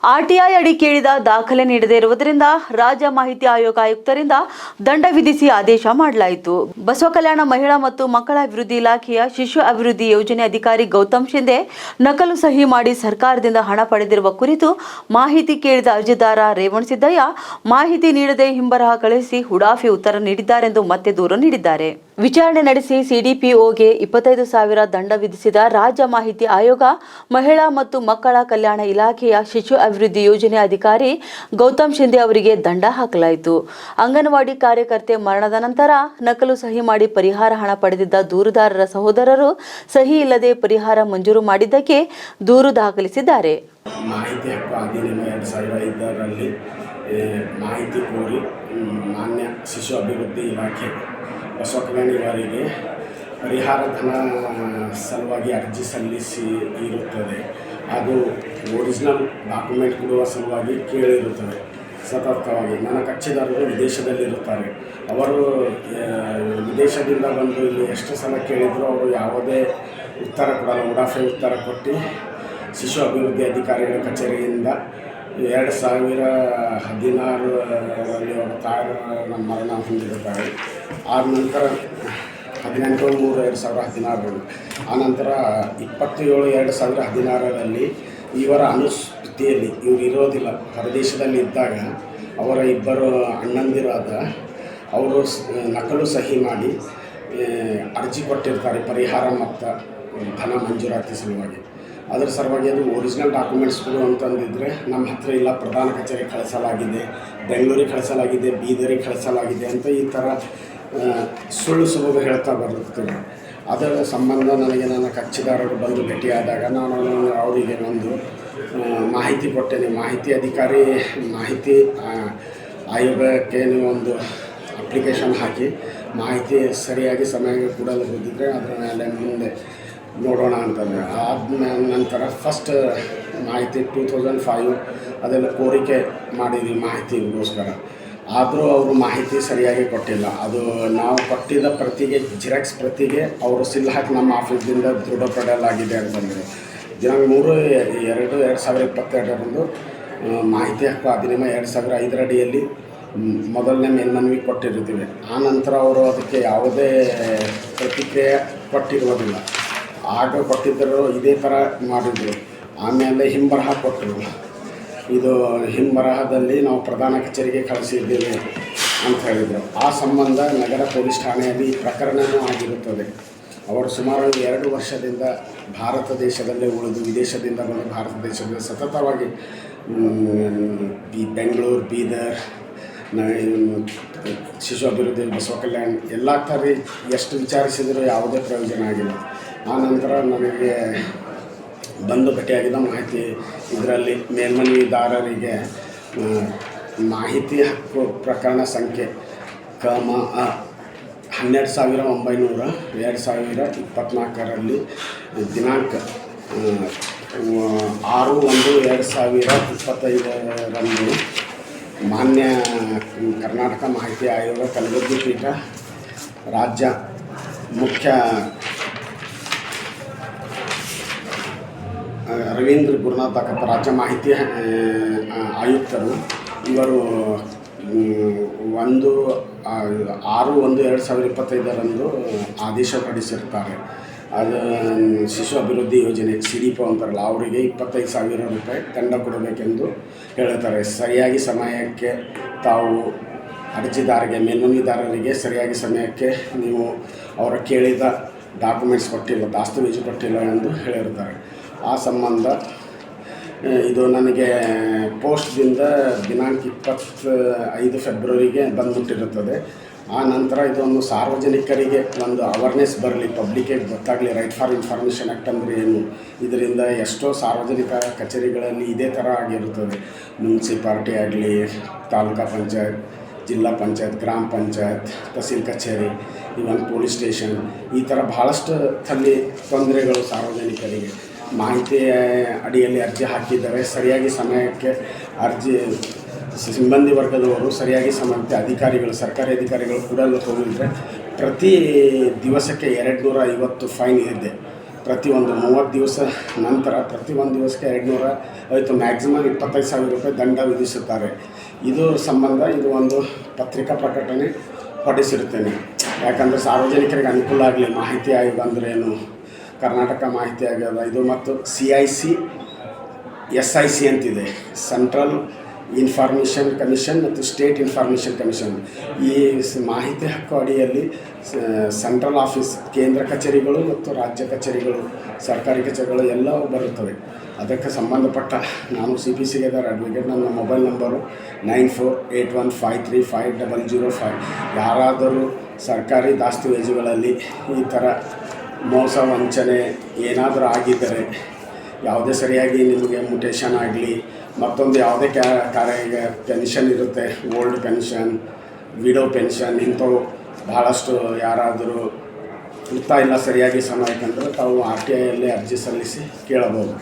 RTI ಅಡಿ ಕೇಳಿದ ದಾಖಲೆ ನೀಡದೇ ಇರುವುದರಿಂದ ರಾಜ್ಯ ಮಾಹಿತಿ ಆಯೋಗ ಆಯುಕ್ತರಿಂದ ದಂಡ ವಿಧಿಸಿ ಆದೇಶ ಮಾಡಲಾಯಿತು. ಬಸವ ಕಲ್ಯಾಣ ಮಹಿಳಾ ಮತ್ತು ಮಕ್ಕಳ ಅಭಿವೃದ್ಧಿ ಇಲಾಖೆಯ ಶಿಶು ಅಭಿವೃದ್ಧಿ ಯೋಜನೆ ಅಧಿಕಾರಿ ಗೌತಮ್ ಶಿಂದೆ ನಕಲು ಸಹಿ ಮಾಡಿ ಸರ್ಕಾರದಿಂದ ಹಣ ಪಡೆದಿರುವ ಕುರಿತು ಮಾಹಿತಿ ಕೇಳಿದ ಅರ್ಜಿದಾರ ರೇವಣ್ ಸಿದ್ದಯ್ಯ ಮಾಹಿತಿ ನೀಡದೆ ಹಿಂಬರಹ ಕಳುಹಿಸಿ ಉಡಾಫಿ ಉತ್ತರ ನೀಡಿದ್ದಾರೆಂದು ಮತ್ತೆ ದೂರು ನೀಡಿದ್ದಾರೆ. ವಿಚಾರಣೆ ನಡೆಸಿ ಸಿಡಿಪಿಒಗೆ 25,000 ದಂಡ ವಿಧಿಸಿದ ರಾಜ್ಯ ಮಾಹಿತಿ ಆಯೋಗ ಮಹಿಳಾ ಮತ್ತು ಮಕ್ಕಳ ಕಲ್ಯಾಣ ಇಲಾಖೆಯ ಶಿಶು ಅಭಿವೃದ್ಧಿ ಯೋಜನೆ ಅಧಿಕಾರಿ ಗೌತಮ್ ಶಿಂದೆ ಅವರಿಗೆ ದಂಡ ಹಾಕಲಾಯಿತು. ಅಂಗನವಾಡಿ ಕಾರ್ಯಕರ್ತೆ ಮರಣದ ನಂತರ ನಕಲು ಸಹಿ ಮಾಡಿ ಪರಿಹಾರ ಹಣ ಪಡೆದಿದ್ದ ದೂರುದಾರರ ಸಹೋದರರು ಸಹಿ ಇಲ್ಲದೆ ಪರಿಹಾರ ಮಂಜೂರು ಮಾಡಿದ್ದಕ್ಕೆ ದೂರು ದಾಖಲಿಸಿದ್ದಾರೆ. ಮಾಹಿತಿ ಹಕ್ಕು ಅಧಿನಿಯಮ 2005ರಲ್ಲಿ ಮಾಹಿತಿ ಕೋರಿ ಮಾನ್ಯ ಶಿಶು ಅಭಿವೃದ್ಧಿ ಇಲಾಖೆ ಬಸವ ಕಲ್ಯಾಣ ಇವರಿಗೆ ಪರಿಹಾರ ಧನ ಸಲುವಾಗಿ ಅರ್ಜಿ ಸಲ್ಲಿಸಿ ಇರುತ್ತದೆ. ಅದು ಒರಿಜಿನಲ್ ಡಾಕ್ಯುಮೆಂಟ್ ಕೊಡುವ ಸಲುವಾಗಿ ಕೇಳಿರುತ್ತದೆ. ಸತತವಾಗಿ ನನ್ನ ಕಕ್ಷಿದಾರರು ವಿದೇಶದಲ್ಲಿರುತ್ತಾರೆ. ಅವರು ವಿದೇಶದಿಂದ ಬಂದು ಇಲ್ಲಿ ಎಷ್ಟು ಸಲ ಕೇಳಿದರೂ ಅವರು ಯಾವುದೇ ಉತ್ತರ ಕೊಡಲ್ಲ. ಉಡಾಫೆ ಉತ್ತರ ಕೊಟ್ಟು ಶಿಶು ಅಭಿವೃದ್ಧಿ ಅಧಿಕಾರಿಗಳ ಕಚೇರಿಯಿಂದ 2016ರಲ್ಲಿ ಅವರ ತಾಯಿಯ ಮರಣ ಹೊಂದಿರುತ್ತಾರೆ. ಆದ ನಂತರ 18/3/2016 ಆನಂತರ 27/2016ರಲ್ಲಿ ಇವರ ಅನುಸ್ಥಿತಿಯಲ್ಲಿ ಇವರು ಇರೋದಿಲ್ಲ, ಹೊರದೇಶದಲ್ಲಿ ಇದ್ದಾಗ ಅವರ ಇಬ್ಬರು ಅಣ್ಣಂದಿರಾದ ಅವರು ನಕಲು ಸಹಿ ಮಾಡಿ ಅರ್ಜಿ ಕೊಟ್ಟಿರ್ತಾರೆ ಪರಿಹಾರ ಮತ್ತು ಧನ ಮಂಜೂರಾತಿ ಸಲುವಾಗಿ. ಅದರ ಸಲುವಾಗಿ ಅದು ಒರಿಜಿನಲ್ ಡಾಕ್ಯುಮೆಂಟ್ಸ್ಗಳು ಅಂತಂದಿದ್ದರೆ ನಮ್ಮ ಹತ್ತಿರ ಇಲ್ಲ, ಪ್ರಧಾನ ಕಚೇರಿ ಕಳಿಸಲಾಗಿದೆ, ಬೆಂಗಳೂರಿಗೆ ಕಳಿಸಲಾಗಿದೆ, ಬೀದರಿಗೆ ಕಳಿಸಲಾಗಿದೆ ಅಂತ ಈ ಥರ ಸುಳ್ಳು ಸುಳ್ಳು ಹೇಳ್ತಾ ಬರುತ್ತೇನೆ. ಅದರ ಸಂಬಂಧ ನನಗೆ ನನ್ನ ಕಕ್ಷಿದಾರರು ಬಂದು ಭೇಟಿಯಾದಾಗ ನಾನು ಅವರಿಗೆ ಒಂದು ಮಾಹಿತಿ ಕೊಟ್ಟೇನೆ. ಮಾಹಿತಿ ಅಧಿಕಾರಿ ಮಾಹಿತಿ ಆಯೋಗಕ್ಕೆ ನೀವು ಒಂದು ಅಪ್ಲಿಕೇಶನ್ ಹಾಕಿ ಮಾಹಿತಿ ಸರಿಯಾಗಿ ಸಮಯಕ್ಕೆ ಕೊಡಲು ಬಂದಿದ್ದರೆ ಅದರ ಮೇಲೆ ಮುಂದೆ ನೋಡೋಣ ಅಂತಂದರೆ. ಆದ ನಂತರ ಫಸ್ಟ್ ಮಾಹಿತಿ 2005 ಅದೆಲ್ಲ ಕೋರಿಕೆ ಮಾಡಿದ್ವಿ ಮಾಹಿತಿಗೋಸ್ಕರ. ಆದರೂ ಅವರು ಮಾಹಿತಿ ಸರಿಯಾಗಿ ಕೊಟ್ಟಿಲ್ಲ. ಅದು ನಾವು ಕೊಟ್ಟಿದ್ದ ಪ್ರತಿಗೆ ಜಿರಾಕ್ಸ್ ಪ್ರತಿಗೆ ಅವರು ಸಿಲ್ ಹಾಕಿ ನಮ್ಮ ಆಫೀಸ್ದಿಂದ ದೃಢಪಡಲಾಗಿದೆ ಅಂತಂದರೆ ದಿನಾಂಕ 3/2/2022ರಂದು ಮಾಹಿತಿ ಹಕ್ಕು ಅಧಿನಿಯಮ 2005 ಅಡಿಯಲ್ಲಿ ಮೊದಲನೇ ಮೇಲ್ಮನವಿ ಕೊಟ್ಟಿರ್ತೀವಿ. ಆ ನಂತರ ಅವರು ಅದಕ್ಕೆ ಯಾವುದೇ ಪ್ರತಿಕ್ರಿಯೆ ಕೊಟ್ಟಿರುವುದಿಲ್ಲ. ಆಗ ಕೊಟ್ಟಿದ್ದರು ಇದೇ ಥರ ಮಾಡಿದರು. ಆಮೇಲೆ ಹಿಂಬರಹ ಕೊಟ್ಟರು. ಇದು ಹಿಂಬರಹದಲ್ಲಿ ನಾವು ಪ್ರಧಾನ ಕಚೇರಿಗೆ ಕಳಿಸಿದ್ದೇವೆ ಅಂತ ಹೇಳಿದರು. ಆ ಸಂಬಂಧ ನಗರ ಪೊಲೀಸ್ ಠಾಣೆಯಲ್ಲಿ ಈ ಪ್ರಕರಣವೂ ಆಗಿರುತ್ತದೆ. ಅವರು ಸುಮಾರು 2 ವರ್ಷದಿಂದ ಭಾರತ ದೇಶದಲ್ಲೇ ಉಳಿದು ವಿದೇಶದಿಂದ ಬಂದು ಭಾರತ ದೇಶದಲ್ಲಿ ಸತತವಾಗಿ ಈ ಬೆಂಗಳೂರು, ಬೀದರ್, ಶಿಶು ಅಭಿವೃದ್ಧಿ, ಬಸವ ಕಲ್ಯಾಣ ಎಲ್ಲ ಥರ ಎಷ್ಟು ವಿಚಾರಿಸಿದರೂ ಯಾವುದೇ ಪ್ರಯೋಜನ ಆಗಿಲ್ಲ. ಆ ನಂತರ ನನಗೆ ಬಂದು ಭೇಟಿಯಾಗಿದ್ದ ಮಾಹಿತಿ ಇದರಲ್ಲಿ ಮೇಲ್ಮನವಿದಾರರಿಗೆ ಮಾಹಿತಿ ಹಕ್ಕು ಪ್ರಕರಣ ಸಂಖ್ಯೆ KM 12,900 2024ರಲ್ಲಿ ದಿನಾಂಕ 6/1/2025ರಂದು ಮಾನ್ಯ ಕರ್ನಾಟಕ ಮಾಹಿತಿ ಆಯೋಗ ಕಲಬುರಗಿ ಪೀಠ ರಾಜ್ಯ ಮುಖ್ಯ ರವೀಂದ್ರ ಗುರುನಾಥ್ ದಾಕಪ್ಪ ರಾಜ್ಯ ಮಾಹಿತಿ ಆಯುಕ್ತರು ಇವರು 6/1/2025ರಂದು ಆದೇಶ ಹೊರಡಿಸಿರ್ತಾರೆ. ಅದು ಶಿಶು ಅಭಿವೃದ್ಧಿ ಯೋಜನೆ ಸಿಡಿಪೋ ಅಂತಾರಲ್ಲ, ಅವರಿಗೆ 25,000 ರೂಪಾಯಿ ದಂಡ ಕೊಡಬೇಕೆಂದು ಹೇಳುತ್ತಾರೆ. ಸರಿಯಾಗಿ ಸಮಯಕ್ಕೆ ತಾವು ಅರ್ಜಿದಾರರಿಗೆ ಮೇಲ್ಮನವಿದಾರರಿಗೆ ಸರಿಯಾಗಿ ಸಮಯಕ್ಕೆ ನೀವು ಅವರ ಕೇಳಿದ ಡಾಕ್ಯುಮೆಂಟ್ಸ್ ಕೊಟ್ಟಿಲ್ಲ, ದಾಸ್ತಾವೇಜು ಕೊಟ್ಟಿಲ್ಲ ಎಂದು ಹೇಳಿರ್ತಾರೆ. ಆ ಸಂಬಂಧ ಇದು ನನಗೆ ಪೋಸ್ಟ್ದಿಂದ ದಿನಾಂಕ 25 ಫೆಬ್ರವರಿಗೆ ಬಂದುಬಿಟ್ಟಿರುತ್ತದೆ. ಆ ನಂತರ ಇದೊಂದು ಸಾರ್ವಜನಿಕರಿಗೆ ಒಂದು ಅವೇರ್ನೆಸ್ ಬರಲಿ, ಪಬ್ಲಿಕ್ಕಿಗೆ ಗೊತ್ತಾಗಲಿ, ರೈಟ್ ಫಾರ್ ಇನ್ಫಾರ್ಮೇಷನ್ ಆ್ಯಕ್ಟ್ ಅಂದರೆ ಏನು. ಇದರಿಂದ ಎಷ್ಟೋ ಸಾರ್ವಜನಿಕ ಕಚೇರಿಗಳಲ್ಲಿ ಇದೇ ಥರ ಆಗಿರುತ್ತದೆ. ಮುನ್ಸಿಪಾಲ್ಟಿ ಆಗಲಿ, ತಾಲೂಕಾ ಪಂಚಾಯತ್, ಜಿಲ್ಲಾ ಪಂಚಾಯತ್, ಗ್ರಾಮ ಪಂಚಾಯತ್, ತಹಸೀಲ್ ಕಚೇರಿ, ಇವನ್ ಪೊಲೀಸ್ ಸ್ಟೇಷನ್, ಈ ಥರ ಭಾಳಷ್ಟು ತೊಂದರೆಗಳು ಸಾರ್ವಜನಿಕರಿಗೆ. ಮಾಹಿತಿ ಅಡಿಯಲ್ಲಿ ಅರ್ಜಿ ಹಾಕಿದ್ದಾರೆ, ಸರಿಯಾಗಿ ಸಮಯಕ್ಕೆ ಅರ್ಜಿ ಸಿಬ್ಬಂದಿ ವರ್ಗದವರು ಸರಿಯಾಗಿ ಸಮಯಕ್ಕೆ ಅಧಿಕಾರಿಗಳು, ಸರ್ಕಾರಿ ಅಧಿಕಾರಿಗಳು ಕೂಡ ತೊಗೊಂಡಿದ್ರೆ ಪ್ರತಿ ದಿವಸಕ್ಕೆ 250 ಫೈನ್ ಇದೆ. ಪ್ರತಿಯೊಂದು 30 ದಿವಸ ನಂತರ ಪ್ರತಿಯೊಂದು ದಿವಸಕ್ಕೆ 250 ಮ್ಯಾಕ್ಸಿಮಮ್ 25,000 ರೂಪಾಯಿ ದಂಡ ವಿಧಿಸುತ್ತಾರೆ. ಇದು ಸಂಬಂಧ ಇದು ಒಂದು ಪತ್ರಿಕಾ ಪ್ರಕಟಣೆ ಹೊರಡಿಸಿರುತ್ತೇನೆ. ಯಾಕಂದರೆ ಸಾರ್ವಜನಿಕರಿಗೆ ಅನುಕೂಲ ಆಗಲಿ. ಮಾಹಿತಿ ಆಯೋಗ ಅಂದ್ರೇನು, ಕರ್ನಾಟಕ ಮಾಹಿತಿ ಆಯೋಗ ಇದು, ಮತ್ತು CIC SIC ಅಂತಿದೆ, ಸೆಂಟ್ರಲ್ ಇನ್ಫಾರ್ಮೇಷನ್ ಕಮಿಷನ್ ಮತ್ತು ಸ್ಟೇಟ್ ಇನ್ಫಾರ್ಮೇಷನ್ ಕಮಿಷನ್. ಈ ಮಾಹಿತಿ ಹಕ್ಕು ಅಡಿಯಲ್ಲಿ ಸೆಂಟ್ರಲ್ ಆಫೀಸ್, ಕೇಂದ್ರ ಕಚೇರಿಗಳು ಮತ್ತು ರಾಜ್ಯ ಕಚೇರಿಗಳು, ಸರ್ಕಾರಿ ಕಚೇರಿಗಳು ಎಲ್ಲವೂ ಬರುತ್ತವೆ. ಅದಕ್ಕೆ ಸಂಬಂಧಪಟ್ಟ ನಾನು CP ಸಿಗೇದಾರ್ ಅಡ್ವೊಕೇಟ್. ನನ್ನ ಮೊಬೈಲ್ ನಂಬರು 9481535005. ಯಾರಾದರೂ ಸರ್ಕಾರಿ ದಾಸ್ತಾವೇಜುಗಳಲ್ಲಿ ಈ ಥರ ಮೋಸ ವಂಚನೆ ಏನಾದರೂ ಆಗಿದ್ದರೆ, ಯಾವುದೇ ಸರಿಯಾಗಿ ನಿಮಗೆ ಮುಟೇಷನ್ ಆಗಲಿ, ಮತ್ತೊಂದು ಯಾವುದೇ ಕಾರ್ಯ ಪೆನ್ಷನ್ ಇರುತ್ತೆ, ಓಲ್ಡ್ ಪೆನ್ಷನ್, ವಿಡೋ ಪೆನ್ಷನ್, ಇಂಥವು ಭಾಳಷ್ಟು ಯಾರಾದರೂ ಕೊಡ್ತಾ ಇಲ್ಲ ಸರಿಯಾಗಿ ಸಮಯಕ್ಕಂದ್ರೆ ತಾವು RTIಯಲ್ಲಿ ಅರ್ಜಿ ಸಲ್ಲಿಸಿ ಕೇಳಬಹುದು.